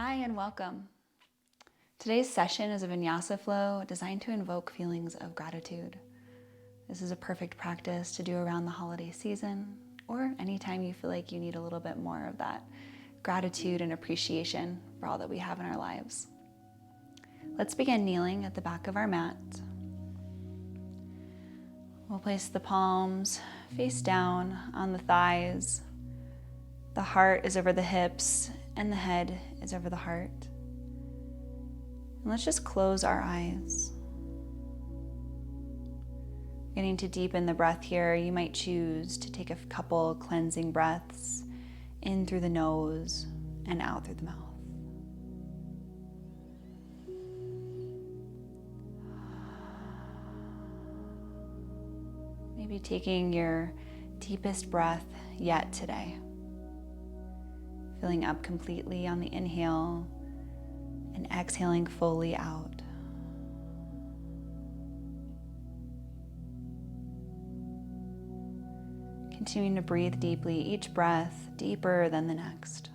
Hi and welcome. Today's session is a Vinyasa flow designed to invoke feelings of gratitude. This is a perfect practice to do around the holiday season or anytime you feel like you need a little bit more of that gratitude and appreciation for all that we have in our lives. Let's begin kneeling at the back of our mat. We'll place the palms face down on the thighs. The heart is over the hips and the head is over the heart. And let's just close our eyes. Beginning to deepen the breath here, you might choose to take a couple cleansing breaths in through the nose and out through the mouth. Maybe taking your deepest breath yet today. Filling up completely on the inhale and exhaling fully out. Continuing to breathe deeply, each breath deeper than the next.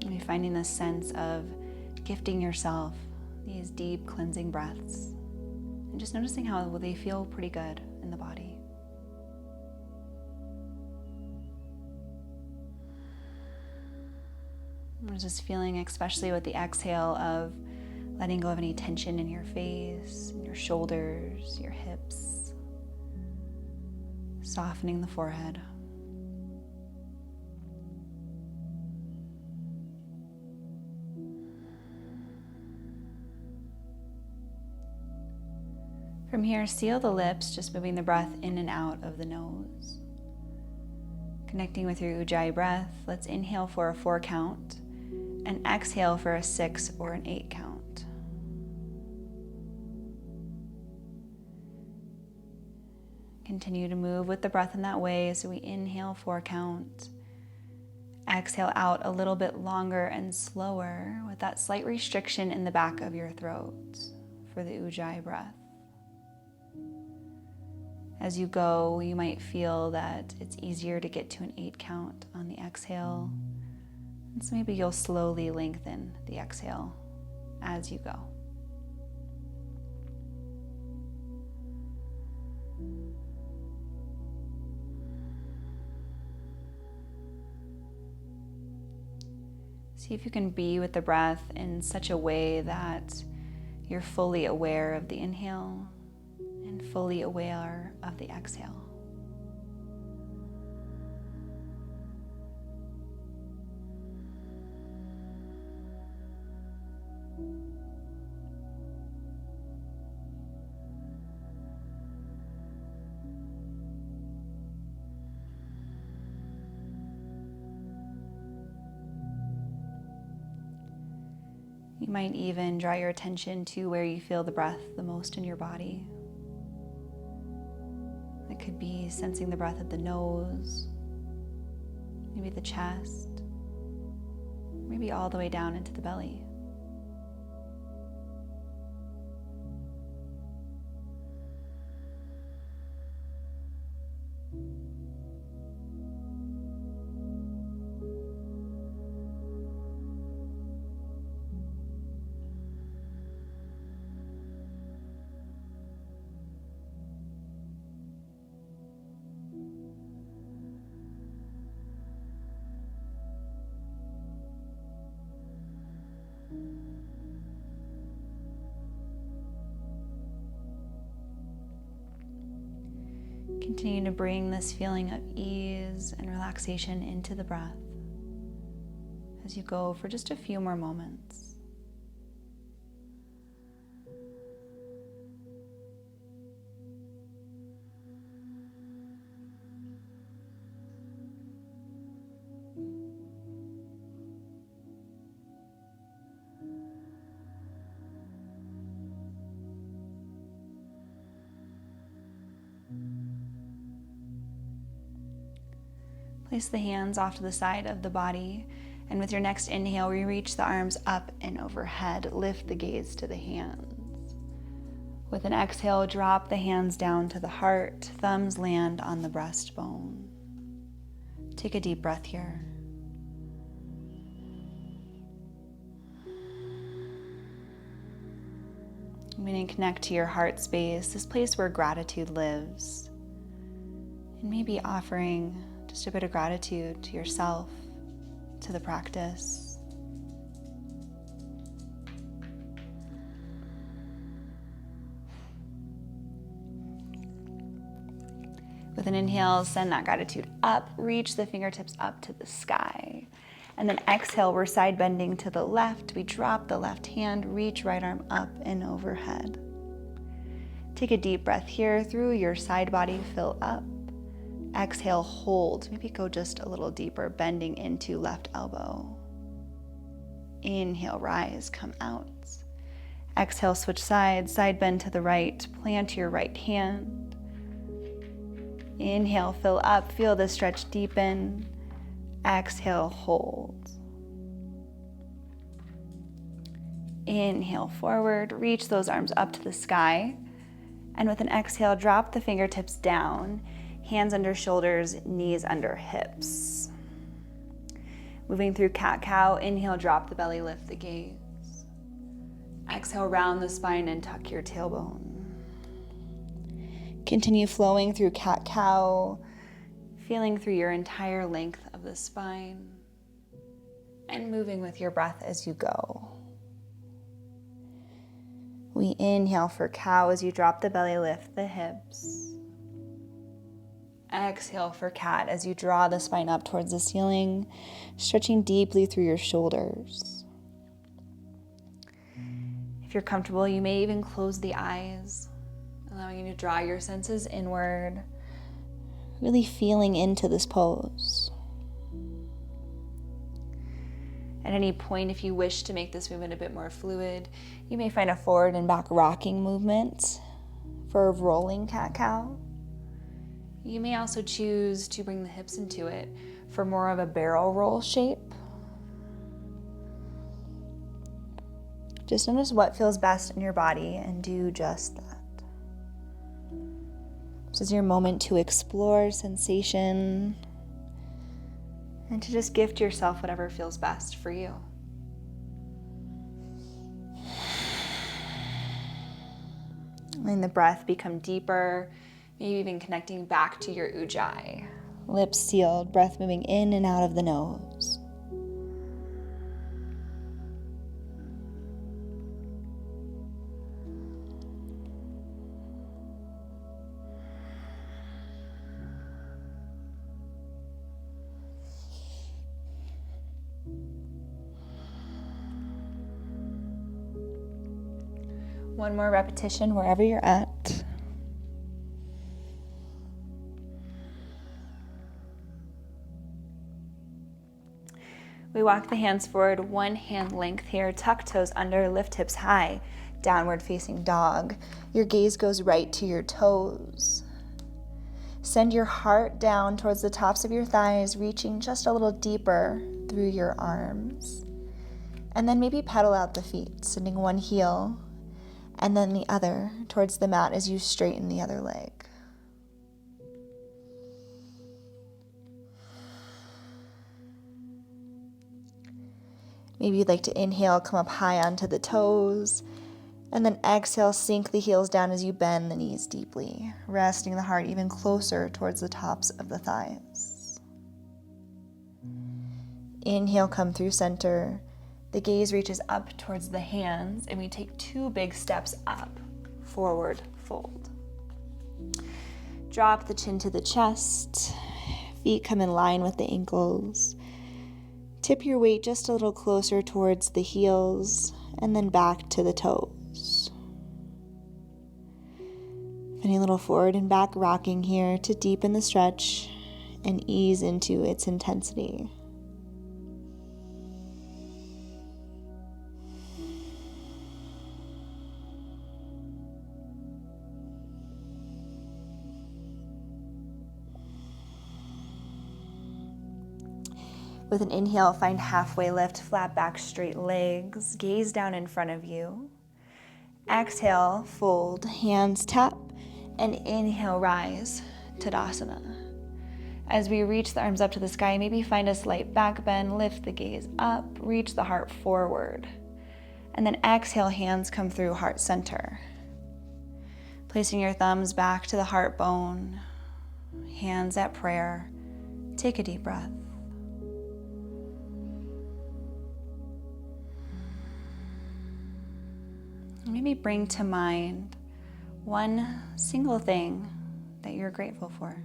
Maybe finding this sense of gifting yourself these deep cleansing breaths and just noticing how they feel pretty good in the body. There's this feeling, especially with the exhale, of letting go of any tension in your face, in your shoulders, your hips, softening the forehead. From here, seal the lips, just moving the breath in and out of the nose. Connecting with your Ujjayi breath, let's inhale for a 4 count. And exhale for a 6 or an 8 count. Continue to move with the breath in that way. So we inhale 4 count. Exhale out a little bit longer and slower with that slight restriction in the back of your throat for the Ujjayi breath. As you go, you might feel that it's easier to get to an 8 count on the exhale. And so maybe you'll slowly lengthen the exhale as you go. See if you can be with the breath in such a way that you're fully aware of the inhale and fully aware of the exhale. You might even draw your attention to where you feel the breath the most in your body. It could be sensing the breath at the nose, maybe the chest, maybe all the way down into the belly. Continue to bring this feeling of ease and relaxation into the breath as you go for just a few more moments. Place the hands off to the side of the body, and with your next inhale, we reach the arms up and overhead. Lift the gaze to the hands. With an exhale, drop the hands down to the heart. Thumbs land on the breastbone. Take a deep breath here. I'm going to connect to your heart space, this place where gratitude lives. And maybe offering just a bit of gratitude to yourself, to the practice. With an inhale, send that gratitude up, reach the fingertips up to the sky. And then exhale, we're side bending to the left. We drop the left hand, reach right arm up and overhead. Take a deep breath here through your side body, fill up. Exhale, hold. Maybe go just a little deeper, bending into left elbow. Inhale, rise, come out. Exhale, switch sides, side bend to the right, plant your right hand. Inhale, fill up, feel the stretch deepen. Exhale, hold. Inhale, forward, reach those arms up to the sky. And with an exhale, drop the fingertips down, hands under shoulders, knees under hips. Moving through cat-cow, inhale, drop the belly, lift the gaze. Exhale, round the spine and tuck your tailbone. Continue flowing through cat-cow, feeling through your entire length of the spine, and moving with your breath as you go. We inhale for cow as you drop the belly, lift the hips. Exhale for cat as you draw the spine up towards the ceiling, stretching deeply through your shoulders. If you're comfortable, you may even close the eyes, allowing you to draw your senses inward, really feeling into this pose. At any point, if you wish to make this movement a bit more fluid, you may find a forward and back rocking movement for a rolling cat-cow. You may also choose to bring the hips into it for more of a barrel roll shape. Just notice what feels best in your body and do just that. This is your moment to explore sensation and to just gift yourself whatever feels best for you. Letting the breath become deeper, maybe even connecting back to your ujjayi. Lips sealed, breath moving in and out of the nose. One more repetition wherever you're at. We walk the hands forward, one hand length here, tuck toes under, lift hips high, downward facing dog. Your gaze goes right to your toes. Send your heart down towards the tops of your thighs, reaching just a little deeper through your arms. And then maybe pedal out the feet, sending one heel and then the other towards the mat as you straighten the other leg. Maybe you'd like to inhale, come up high onto the toes, and then exhale, sink the heels down as you bend the knees deeply, resting the heart even closer towards the tops of the thighs. Inhale, come through center. The gaze reaches up towards the hands, and we take two big steps up, forward fold. Drop the chin to the chest, feet come in line with the ankles. Tip your weight just a little closer towards the heels, and then back to the toes. Any little forward and back rocking here to deepen the stretch and ease into its intensity. With an inhale, find halfway lift, flat back, straight legs, gaze down in front of you. Exhale, fold, hands tap, and inhale, rise, Tadasana. As we reach the arms up to the sky, maybe find a slight back bend, lift the gaze up, reach the heart forward. And then exhale, hands come through heart center. Placing your thumbs back to the heart bone, hands at prayer. Take a deep breath. Maybe bring to mind one single thing that you're grateful for.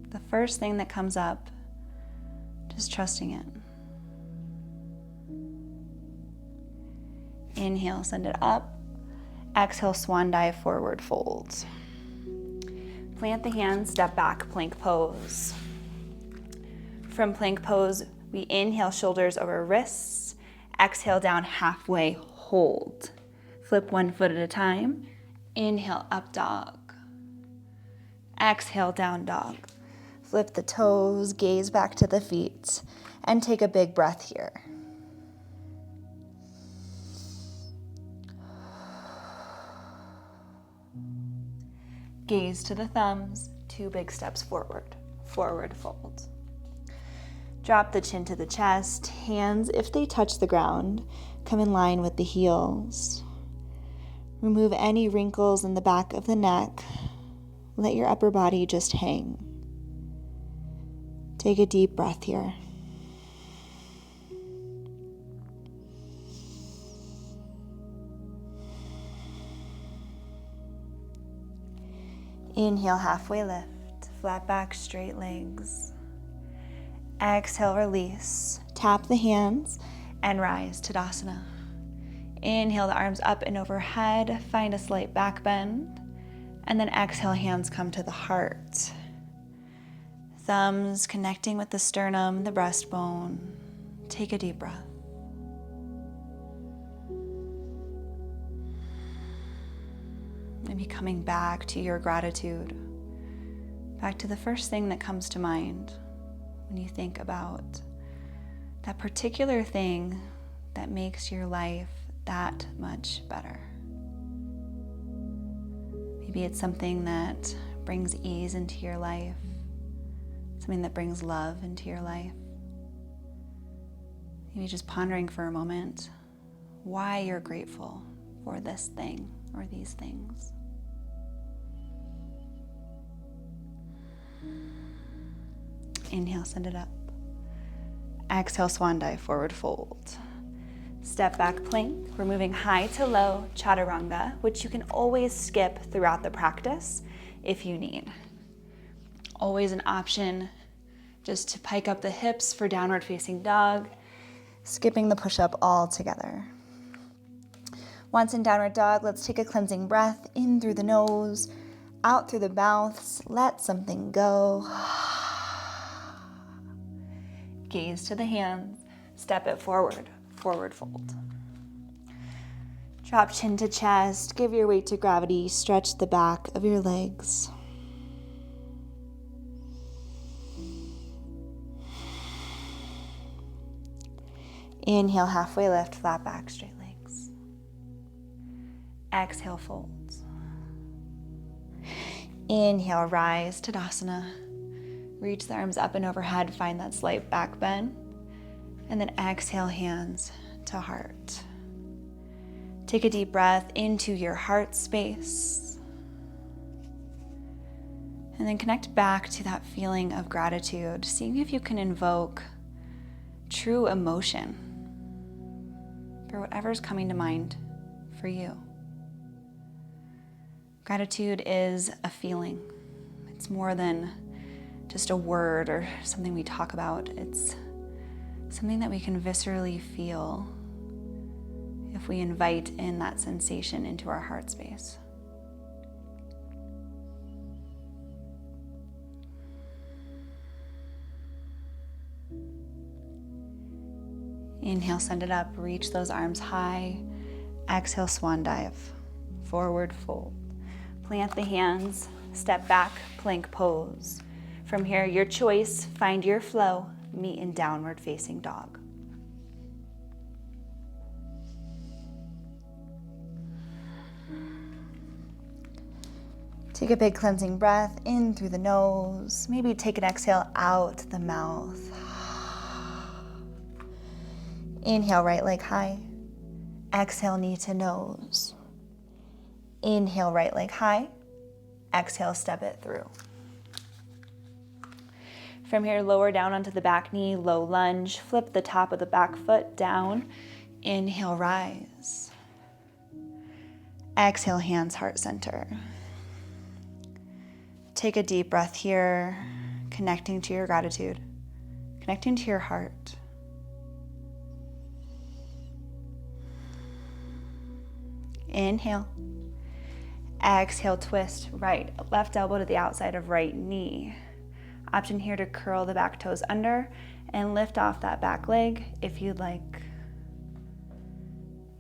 The first thing that comes up, just trusting it. Inhale, send it up. Exhale, swan dive, forward fold. Plant the hands, step back, plank pose. From plank pose, we inhale, shoulders over wrists. Exhale, down halfway, hold. Flip one foot at a time. Inhale, up dog. Exhale, down dog. Flip the toes, gaze back to the feet, and take a big breath here. Gaze to the thumbs, 2 big steps forward, forward fold. Drop the chin to the chest, hands, if they touch the ground, come in line with the heels. Remove any wrinkles in the back of the neck. Let your upper body just hang. Take a deep breath here. Inhale, halfway lift, flat back, straight legs. Exhale, release. Tap the hands and rise, Tadasana. Inhale, the arms up and overhead. Find a slight back bend. And then exhale, hands come to the heart. Thumbs connecting with the sternum, the breastbone. Take a deep breath. Maybe coming back to your gratitude, back to the first thing that comes to mind when you think about that particular thing that makes your life that much better. Maybe it's something that brings ease into your life, something that brings love into your life. Maybe just pondering for a moment why you're grateful for this thing or these things. Inhale, send it up. Exhale, swan dive, forward fold. Step back plank. We're moving high to low, chaturanga, which you can always skip throughout the practice if you need. Always an option just to pike up the hips for downward facing dog, skipping the push-up altogether. Once in downward dog, let's take a cleansing breath in through the nose, out through the mouth. Let something go. Gaze to the hands, step it forward, forward fold. Drop chin to chest, give your weight to gravity, stretch the back of your legs. Inhale, halfway lift, flat back, straight legs. Exhale, folds. Inhale, rise, Tadasana. Reach the arms up and overhead, find that slight back bend. And then exhale, hands to heart. Take a deep breath into your heart space. And then connect back to that feeling of gratitude, seeing if you can invoke true emotion for whatever's coming to mind for you. Gratitude is a feeling. It's more than just a word or something we talk about. It's something that we can viscerally feel if we invite in that sensation into our heart space. Inhale, send it up, reach those arms high. Exhale, swan dive, forward fold. Plant the hands, step back, plank pose. From here, your choice, find your flow, meet in downward facing dog. Take a big cleansing breath in through the nose. Maybe take an exhale out the mouth. Inhale, right leg high. Exhale, knee to nose. Inhale, right leg high. Exhale, step it through. From here, lower down onto the back knee, low lunge. Flip the top of the back foot down. Inhale, rise. Exhale, hands, heart center. Take a deep breath here, connecting to your gratitude, connecting to your heart. Inhale. Exhale, twist left elbow to the outside of right knee. Option here to curl the back toes under and lift off that back leg if you'd like.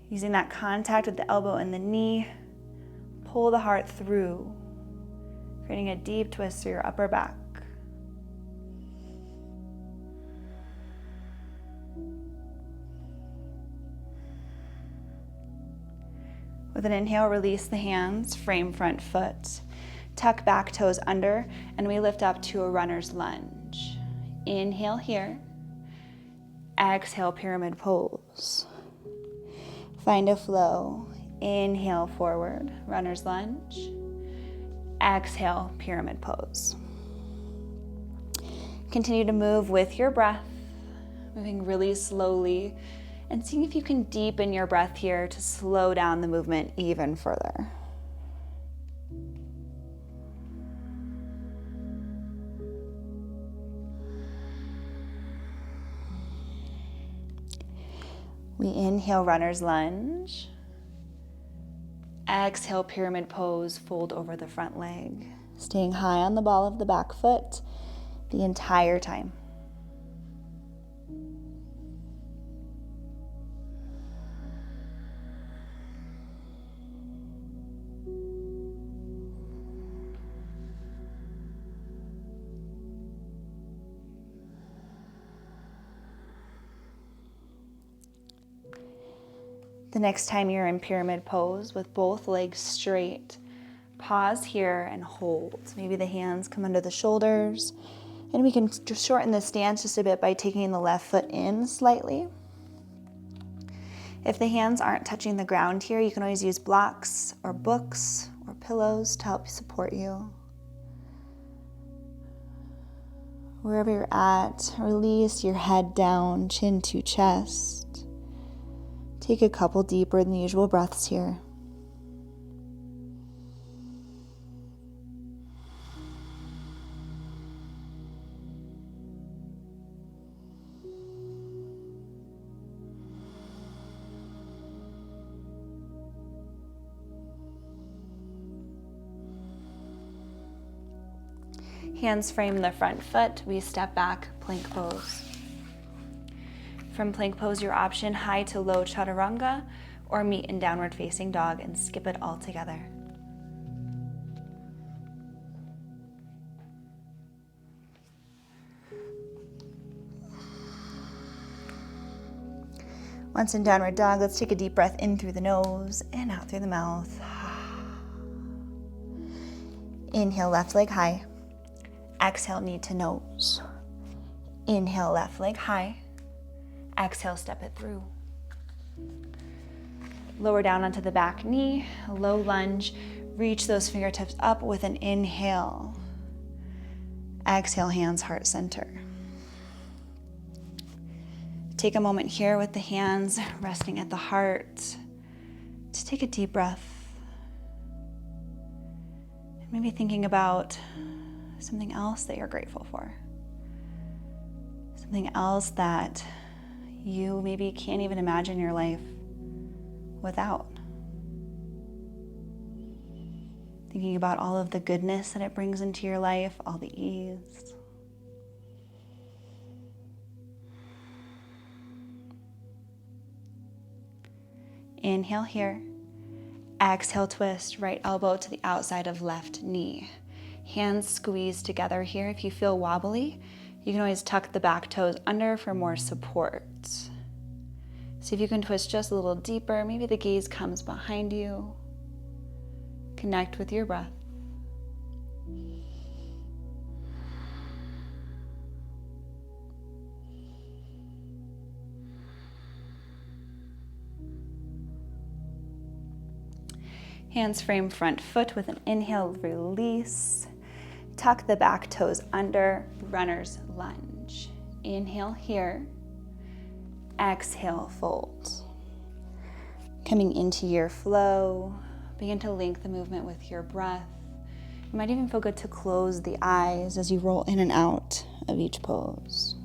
Using that contact with the elbow and the knee, pull the heart through, creating a deep twist through your upper back. With an inhale, release the hands, frame front foot. Tuck back toes under, and we lift up to a runner's lunge. Inhale here. Exhale, pyramid pose. Find a flow. Inhale, forward, runner's lunge. Exhale, pyramid pose. Continue to move with your breath, moving really slowly, and seeing if you can deepen your breath here to slow down the movement even further. We inhale, runner's lunge. Exhale, pyramid pose, fold over the front leg, staying high on the ball of the back foot the entire time. The next time you're in pyramid pose with both legs straight, pause here and hold. Maybe the hands come under the shoulders, and we can just shorten the stance just a bit by taking the left foot in slightly. If the hands aren't touching the ground here, you can always use blocks or books or pillows to help support you. Wherever you're at, release your head down, chin to chest. Take a couple deeper than the usual breaths here. Hands frame the front foot. We step back, plank pose. From plank pose, your option, high to low chaturanga, or meet in downward facing dog and skip it all together. Once in downward dog, let's take a deep breath in through the nose and out through the mouth. Inhale, left leg high. Exhale, knee to nose. Inhale, left leg high. Exhale, step it through. Lower down onto the back knee, low lunge. Reach those fingertips up with an inhale. Exhale, hands, heart center. Take a moment here with the hands resting at the heart to take a deep breath. And maybe thinking about something else that you're grateful for. Something else that you maybe can't even imagine your life without. Thinking about all of the goodness that it brings into your life, all the ease. Inhale here. Exhale, twist, right elbow to the outside of left knee. Hands squeeze together here. If you feel wobbly, you can always tuck the back toes under for more support. See if you can twist just a little deeper. Maybe the gaze comes behind you. Connect with your breath. Hands frame front foot with an inhale, release. Tuck the back toes under, runner's lunge. Inhale here. Exhale, fold. Coming into your flow, begin to link the movement with your breath. You might even feel good to close the eyes as you roll in and out of each pose.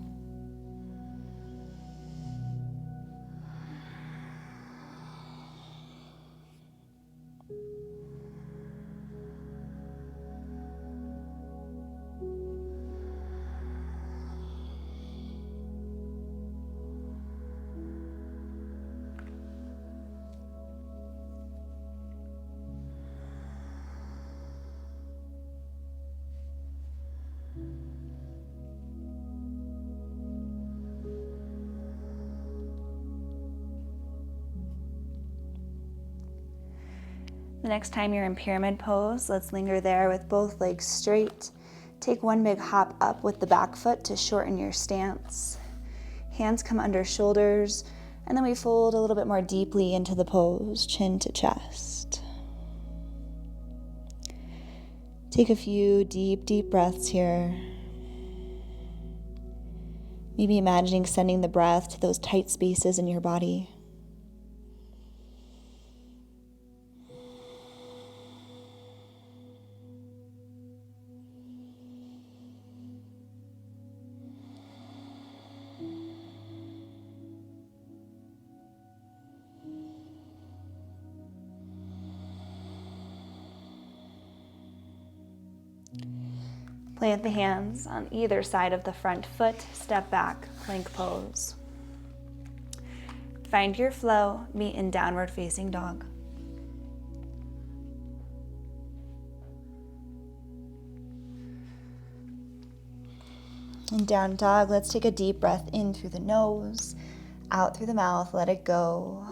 The next time you're in pyramid pose, let's linger there with both legs straight. Take one big hop up with the back foot to shorten your stance. Hands come under shoulders, and then we fold a little bit more deeply into the pose, chin to chest. Take a few deep, deep breaths here. Maybe imagining sending the breath to those tight spaces in your body. Plant the hands on either side of the front foot, step back, plank pose. Find your flow, meet in downward facing dog. In down dog, let's take a deep breath in through the nose, out through the mouth, let it go.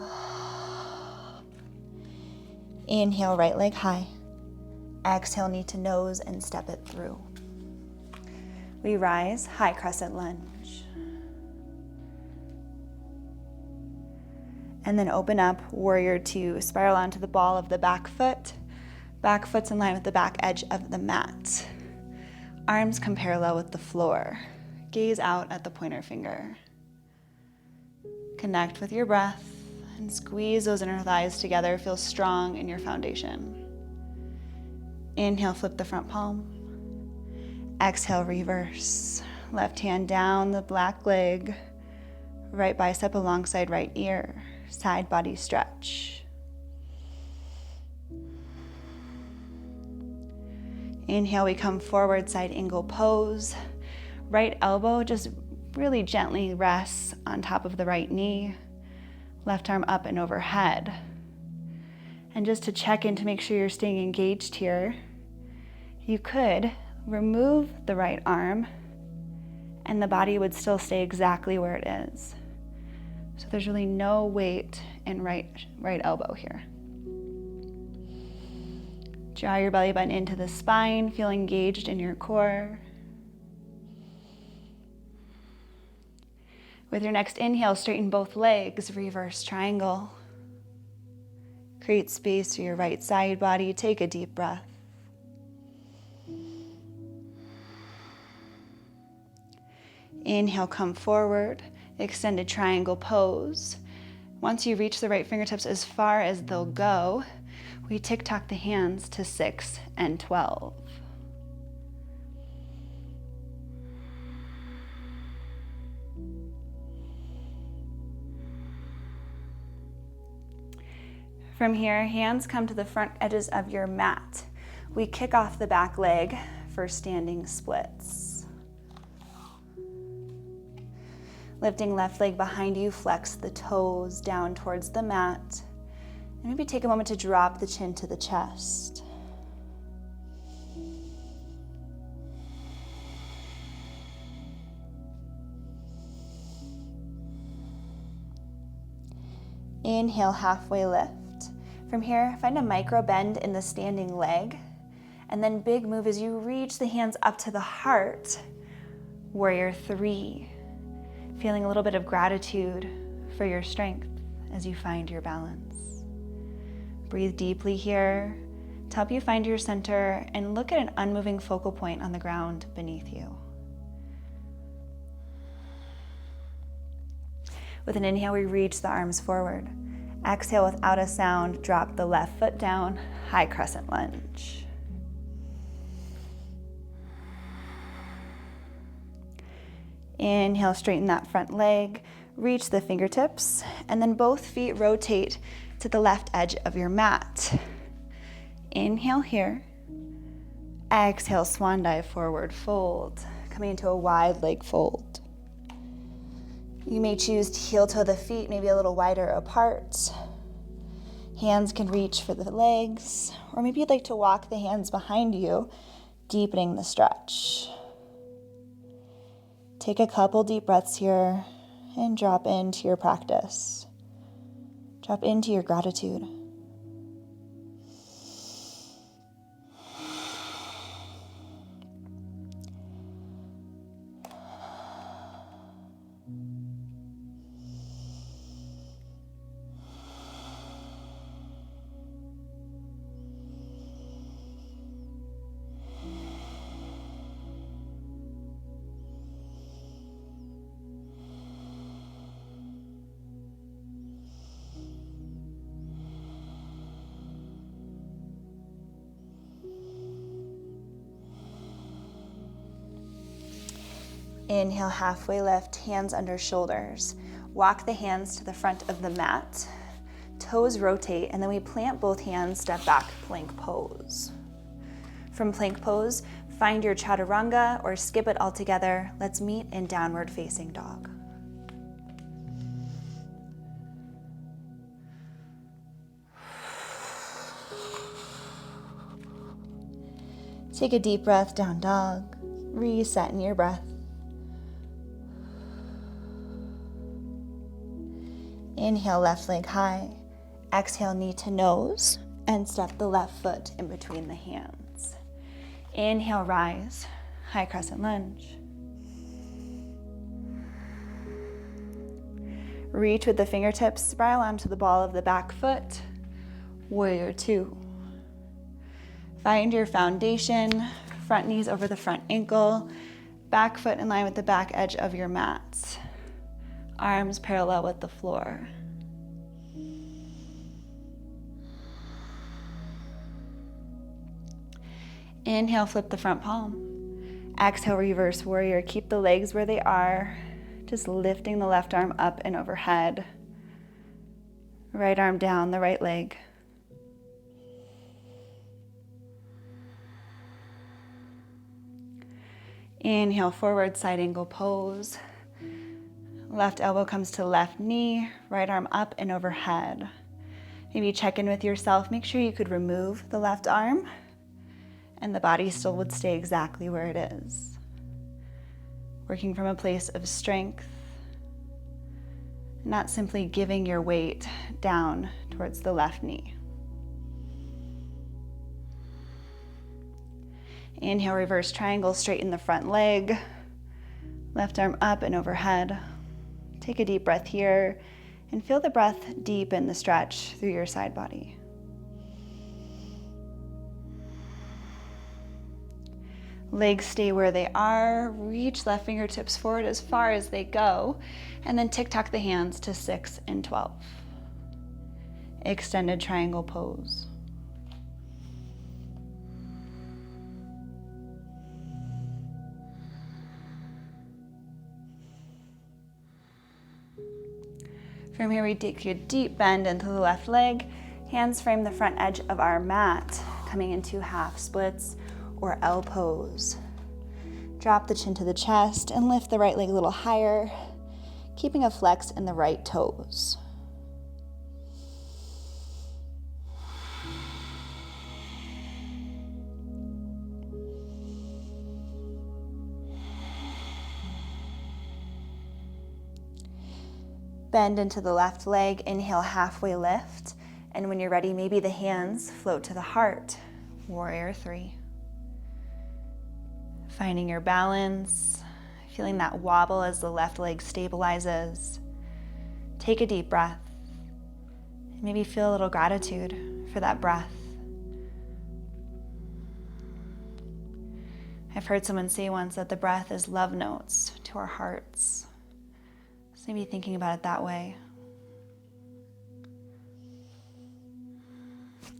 Inhale, right leg high. Exhale, knee to nose and step it through. We rise, high crescent lunge. And then open up, warrior two. Spiral onto the ball of the back foot. Back foot's in line with the back edge of the mat. Arms come parallel with the floor. Gaze out at the pointer finger. Connect with your breath and squeeze those inner thighs together. Feel strong in your foundation. Inhale, flip the front palm. Exhale, reverse. Left hand down the black leg. Right bicep alongside right ear. Side body stretch. Inhale, we come forward, side angle pose. Right elbow just really gently rests on top of the right knee. Left arm up and overhead. And just to check in to make sure you're staying engaged here, you could remove the right arm and the body would still stay exactly where it is. So there's really no weight in right elbow here. Draw your belly button into the spine, feel engaged in your core. With your next inhale, straighten both legs, reverse triangle. Create space for your right side body. Take a deep breath. Inhale, come forward, extended triangle pose. Once you reach the right fingertips as far as they'll go, we tick-tock the hands to 6 and 12. From here, hands come to the front edges of your mat. We kick off the back leg for standing splits. Lifting left leg behind you, flex the toes down towards the mat. And maybe take a moment to drop the chin to the chest. Inhale, halfway lift. From here, find a micro bend in the standing leg. And then big move as you reach the hands up to the heart. Warrior three. Feeling a little bit of gratitude for your strength as you find your balance. Breathe deeply here to help you find your center and look at an unmoving focal point on the ground beneath you. With an inhale, we reach the arms forward. Exhale, without a sound, drop the left foot down, high crescent lunge. Inhale, straighten that front leg, reach the fingertips, and then both feet rotate to the left edge of your mat. Inhale here. Exhale, swan dive, forward fold, coming into a wide leg fold. You may choose to heel toe the feet maybe a little wider apart. Hands can reach for the legs, or maybe you'd like to walk the hands behind you, deepening the stretch. Take a couple deep breaths here and drop into your practice. Drop into your gratitude. Inhale, halfway lift, hands under shoulders. Walk the hands to the front of the mat. Toes rotate, and then we plant both hands, step back, plank pose. From plank pose, find your chaturanga or skip it altogether. Let's meet in downward facing dog. Take a deep breath, down dog. Reset in your breath. Inhale, left leg high. Exhale, knee to nose, and step the left foot in between the hands. Inhale, rise, high crescent lunge. Reach with the fingertips, spiral onto the ball of the back foot, warrior two. Find your foundation, front knees over the front ankle, back foot in line with the back edge of your mat. Arms parallel with the floor. Inhale, flip the front palm. Exhale, reverse warrior. Keep the legs where they are, just lifting the left arm up and overhead. Right arm down, the right leg. Inhale, forward side angle pose. Left elbow comes to left knee, right arm up and overhead. Maybe check in with yourself. Make sure you could remove the left arm and the body still would stay exactly where it is. Working from a place of strength, not simply giving your weight down towards the left knee. Inhale, reverse triangle, straighten the front leg. Left arm up and overhead. Take a deep breath here and feel the breath deepen the stretch through your side body. Legs stay where they are. Reach left fingertips forward as far as they go, and then tick-tock the hands to 6 and 12. Extended triangle pose. From here, we take a deep bend into the left leg. Hands frame the front edge of our mat, coming into half splits or L pose. Drop the chin to the chest and lift the right leg a little higher, keeping a flex in the right toes. Bend into the left leg, inhale, halfway lift. And when you're ready, maybe the hands float to the heart, warrior three. Finding your balance, feeling that wobble as the left leg stabilizes. Take a deep breath. Maybe feel a little gratitude for that breath. I've heard someone say once that the breath is love notes to our hearts. So maybe thinking about it that way.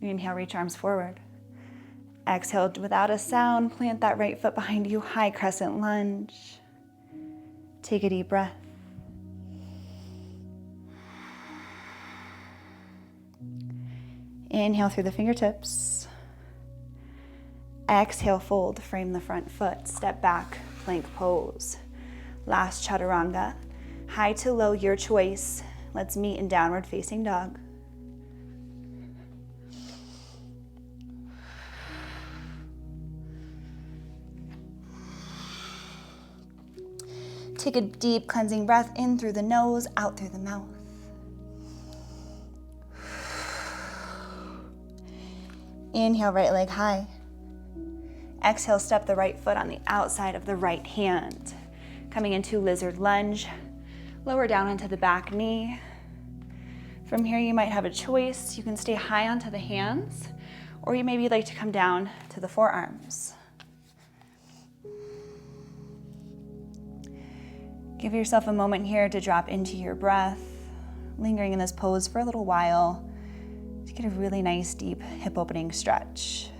Inhale, reach arms forward. Exhale, without a sound, plant that right foot behind you, high crescent lunge. Take a deep breath. Inhale through the fingertips. Exhale, fold, frame the front foot, step back, plank pose. Last chaturanga, high to low, your choice. Let's meet in downward facing dog. Take a deep cleansing breath in through the nose, out through the mouth. Inhale, right leg high. Exhale, step the right foot on the outside of the right hand. Coming into lizard lunge, lower down onto the back knee. From here, you might have a choice. You can stay high onto the hands, or you maybe like to come down to the forearms. Give yourself a moment here to drop into your breath, lingering in this pose for a little while to get a really nice deep hip opening stretch.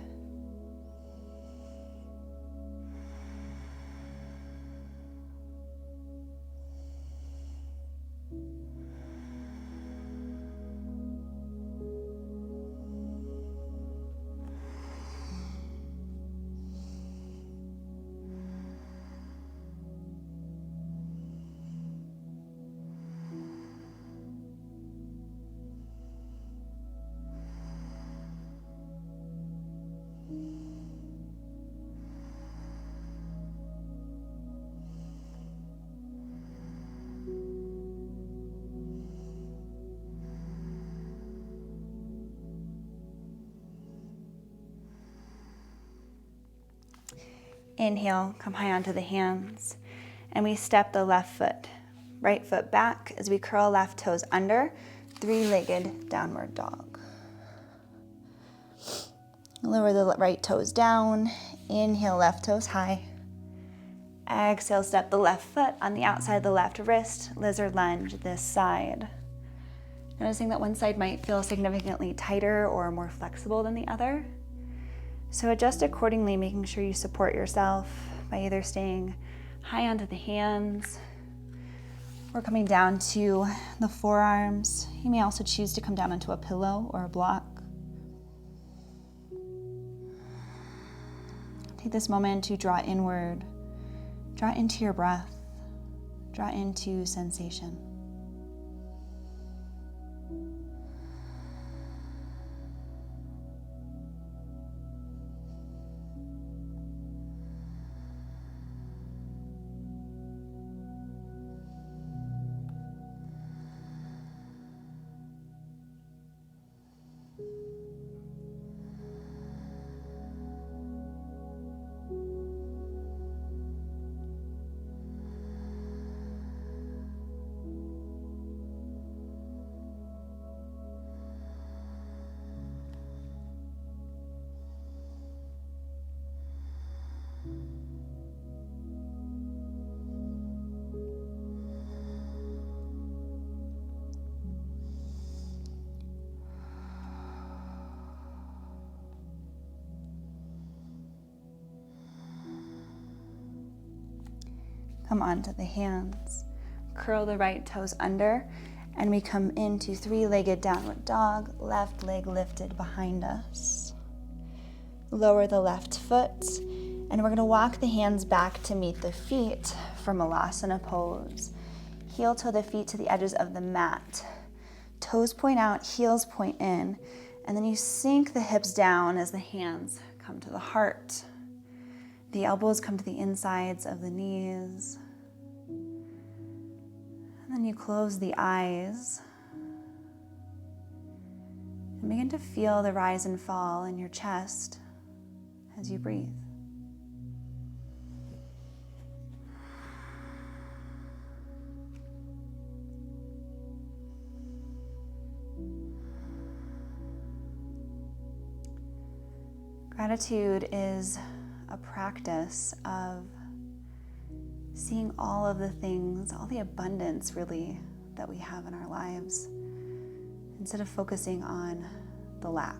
Inhale, come high onto the hands, and we step the left foot, right foot back as we curl left toes under, three-legged downward dog. Lower the right toes down, inhale, left toes high. Exhale, step the left foot on the outside of the left wrist, lizard lunge this side. Noticing that one side might feel significantly tighter or more flexible than the other. So adjust accordingly, making sure you support yourself by either staying high onto the hands or coming down to the forearms. You may also choose to come down onto a pillow or a block. Take this moment to draw inward, draw into your breath, draw into sensation. Come onto the hands, curl the right toes under, and we come into three-legged downward dog, left leg lifted behind us. Lower the left foot, and we're gonna walk the hands back to meet the feet for Malasana pose. Heel toe the feet to the edges of the mat. Toes point out, heels point in, and then you sink the hips down as the hands come to the heart. The elbows come to the insides of the knees. And then you close the eyes and begin to feel the rise and fall in your chest as you breathe. Gratitude is a practice of seeing all of the things, all the abundance really that we have in our lives, instead of focusing on the lack.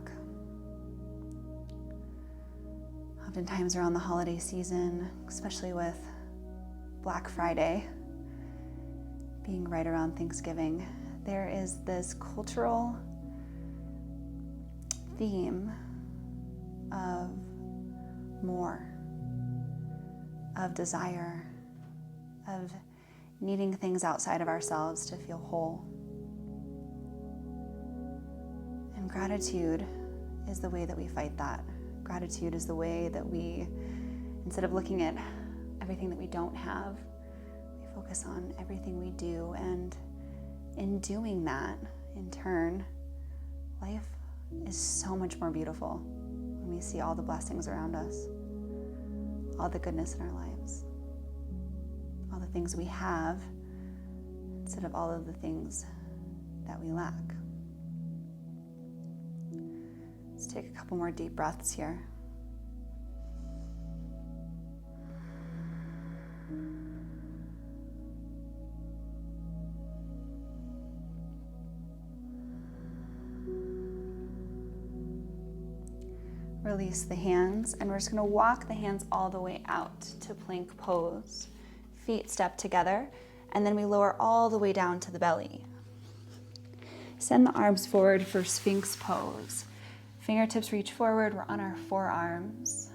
Oftentimes around the holiday season, especially with Black Friday being right around Thanksgiving, there is this cultural theme of more, of desire, of needing things outside of ourselves to feel whole. And gratitude is the way that we fight that. Gratitude is the way that we, instead of looking at everything that we don't have, we focus on everything we do. And in doing that, in turn, life is so much more beautiful when we see all the blessings around us, all the goodness in our lives, all the things we have, instead of all of the things that we lack. Let's take a couple more deep breaths here. Release the hands, and we're just going to walk the hands all the way out to plank pose. Feet step together, and then we lower all the way down to the belly. Send the arms forward for Sphinx pose. Fingertips reach forward, we're on our forearms.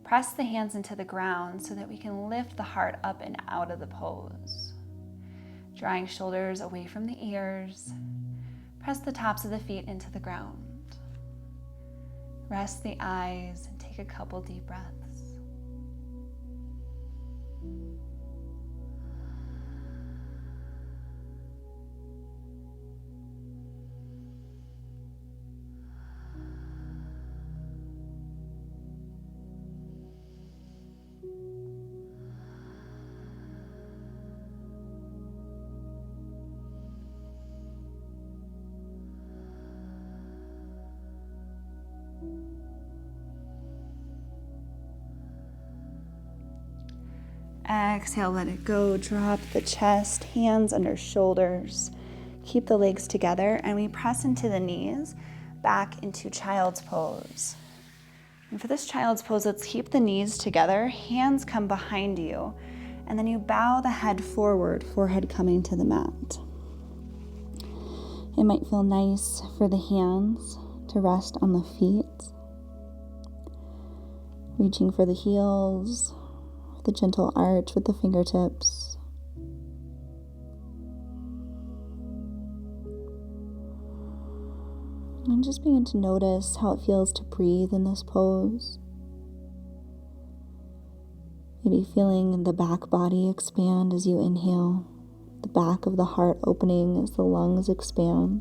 Press the hands into the ground so that we can lift the heart up and out of the pose. Drawing shoulders away from the ears. Press the tops of the feet into the ground. Rest the eyes and take a couple deep breaths. Exhale, let it go. Drop the chest, hands under shoulders. Keep the legs together, and we press into the knees, back into child's pose. And for this child's pose, let's keep the knees together, hands come behind you, and then you bow the head forward, forehead coming to the mat. It might feel nice for the hands to rest on the feet, reaching for the heels, the gentle arch with the fingertips. And just begin to notice how it feels to breathe in this pose. Maybe feeling the back body expand as you inhale, the back of the heart opening as the lungs expand,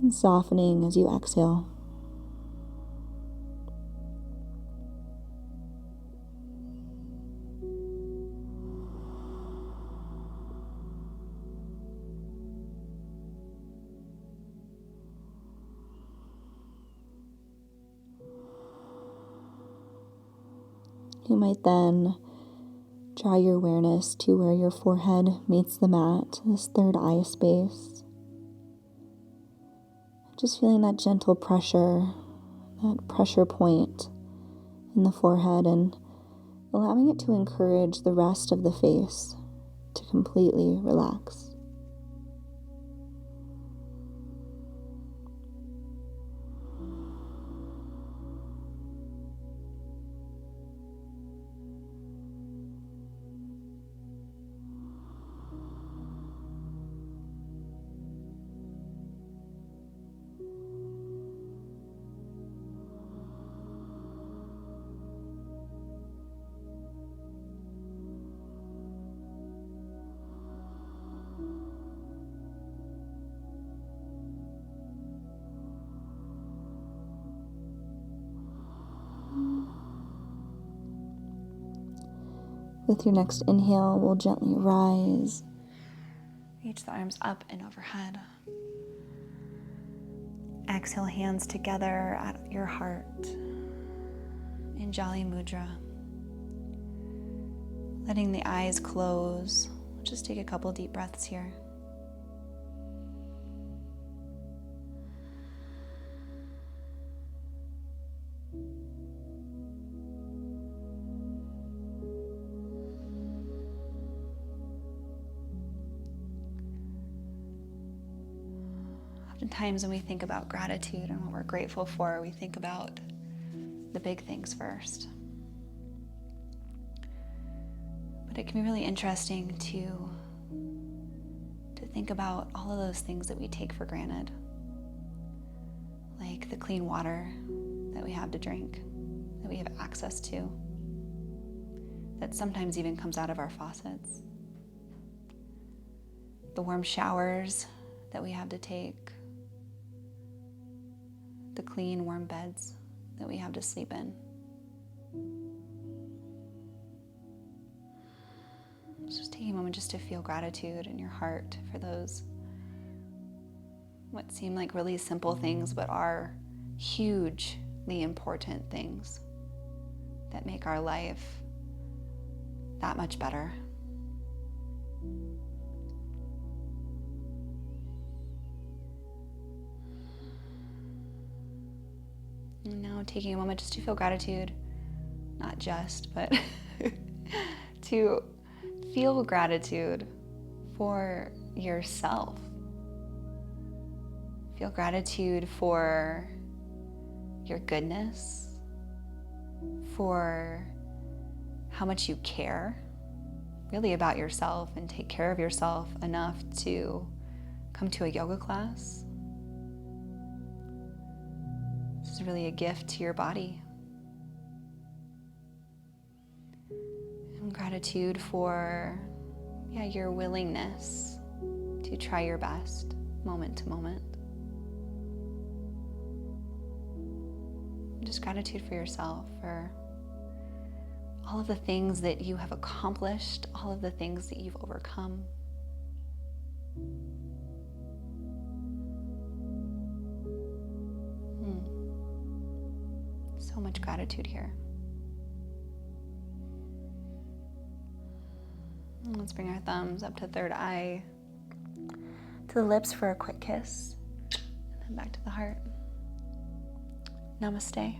and softening as you exhale. You might then draw your awareness to where your forehead meets the mat, this third eye space. Just feeling that gentle pressure, that pressure point in the forehead, and allowing it to encourage the rest of the face to completely relax. With your next inhale, we'll gently rise. Reach the arms up and overhead. Exhale, hands together at your heart in Jali Mudra. Letting the eyes close. Just take a couple deep breaths here. Oftentimes when we think about gratitude and what we're grateful for, we think about the big things first. But it can be really interesting to think about all of those things that we take for granted, like the clean water that we have to drink, that we have access to, that sometimes even comes out of our faucets, the warm showers that we have to take, the clean, warm beds that we have to sleep in. Just taking a moment just to feel gratitude in your heart for those what seem like really simple things, but are hugely important things that make our life that much better. And now taking a moment just to feel gratitude, not just, but to feel gratitude for yourself. Feel gratitude for your goodness, for how much you care really about yourself and take care of yourself enough to come to a yoga class. This is really a gift to your body. And gratitude for, your willingness to try your best moment to moment. Just gratitude for yourself, for all of the things that you have accomplished, all of the things that you've overcome. So much gratitude here. And let's bring our thumbs up to third eye, to the lips for a quick kiss, and then back to the heart. Namaste.